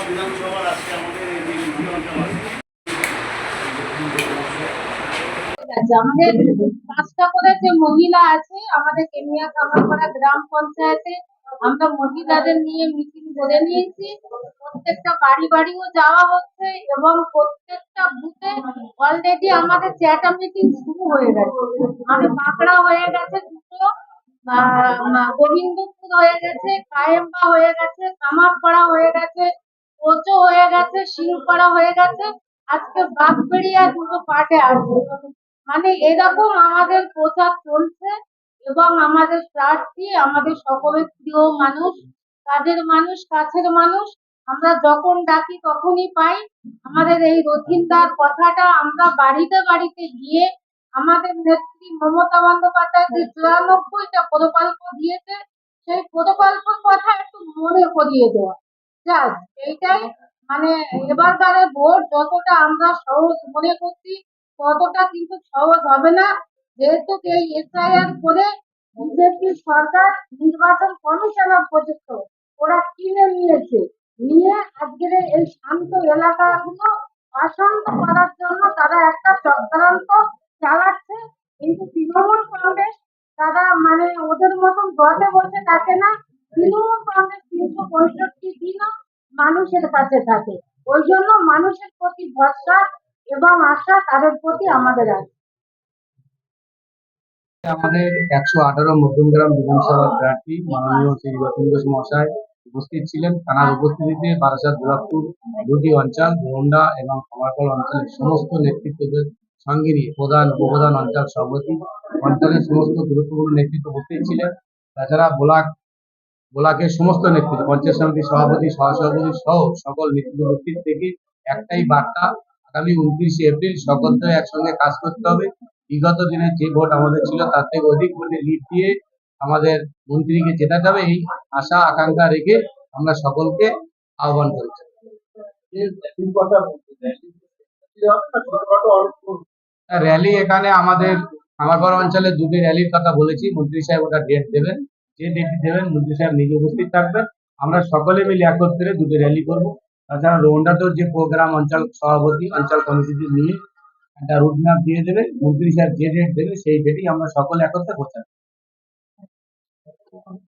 বিধানসভার আজকে আমাদের আমাদের 5টা করে যে মহিলা আছে আমাদের কেনিয়া কামারপাড়া গ্রাম পঞ্চায়েতে আমরা মহিলাদের নিয়ে মিটিং করে নিয়েছি। প্রত্যেকটা বাড়ি বাড়িও যাওয়া হচ্ছে এবং প্রত্যেকটা বুথে অলরেডি আমাদের চ্যাটা মিটিং শুরু হয়ে গেছে। আমাদের বাঁকড়া হয়ে গেছে দুটো, গোবিন্দপুর হয়ে গেছে, কায়েম্বা হয়ে গেছে, কামারপাড়া হয়ে গেছে, কোচো হয়ে গেছে, শিলপাড়া হয়ে গেছে, আজকে বাগবেড়িয়া দুটো পার্টে আছে। মানে এরকম আমাদের প্রচার চলছে এবং আমাদের প্রার্থী আমাদের সকলের প্রিয় মানুষ, কাজের মানুষ, কাছের মানুষ। আমরা যখন ডাকি তখনই পাই। আমাদের এই রথিনদার কথাটা আমরা বাড়িতে বাড়িতে গিয়ে আমাদের নেত্রী মমতা বন্দ্যোপাধ্যায় যে 94টা প্রকল্প দিয়েছে সেই প্রকল্পের কথা একটু মনে করিয়ে দেওয়া। জাস্ট এইটাই। মানে এবারকারে ভোট যতটা আমরা সহজ মনে করছি ততটা কিন্তু সহজ হবে না, যেহেতু এই এসআইআর করে বিজেপি সরকার নির্বাচন কমিশনার পর্যন্ত ওরা কিনে নিয়েছে। নিয়ে আজকের এই শান্ত এলাকাগুলো অশান্ত করার জন্য তারা একটা চক্রান্ত চালাচ্ছে। কিন্তু তৃণমূল কংগ্রেস তারা মানে ওদের মতন দলে বসে থাকে না। তৃণমূল কংগ্রেস 365 দিনও মানুষের কাছে থাকে। ওই জন্য মানুষের প্রতি ভরসা এবং আশা তাদের প্রতি আমাদের আছে। আমাদের 118 মধ্যমগ্রাম বিধানসভার প্রার্থী মাননীয় শ্রী রতন ঘোষ মহাশয় উপস্থিত ছিলেন। তার উপস্থিতিতে বারাসাত গোলাপপুর দুটি অঞ্চল গোন্ডা এবং কামারপাড়া অঞ্চলের সমস্ত নেতৃত্বদের সঙ্গে নিয়ে প্রধান উপপ্রধান অঞ্চল সভাপতি অঞ্চলের সমস্ত গুরুত্বপূর্ণ নেতৃত্ব উপস্থিত ছিলেন। তাছাড়া ব্লকের সমস্ত নেতৃত্ব পঞ্চায়েত সমিতির সভাপতি সহসভাপতি সহ সকল নেতৃত্ব উপস্থিত থেকে একটাই বার্তা, আগামী 29শে এপ্রিল সকলকে একসঙ্গে কাজ করতে হবে। বিগত দিনে যে ভোট আমাদের ছিল তার থেকে অধিক ভোটে লিড দিয়ে আমাদের মন্ত্রীকে জেতাতে হবে, এই আশা আকাঙ্ক্ষা রেখে আমরা সকলকে আহ্বান করেছি। র্যালি এখানে আমাদের কামারপাড়া অঞ্চলে দুটি র্যালির কথা বলেছি, মন্ত্রী সাহেব ওটা ডেট দেবেন। যে ডেট দেবেন মন্ত্রী সাহেব নিজে উপস্থিত থাকবেন। আমরা সকলে মিলে একত্রে দুটি র্যালি করব। তাছাড়া রোন্ডাতেও যে প্রোগ্রাম অঞ্চল সভাপতি অঞ্চল কমিটি নিয়ে একটা রুট ম্যাপ দিয়ে দেবে, মন্ত্রী সাহেব যে ডেট দেবে সেই ডেটেই আমরা সকলে একত্রে প্রচার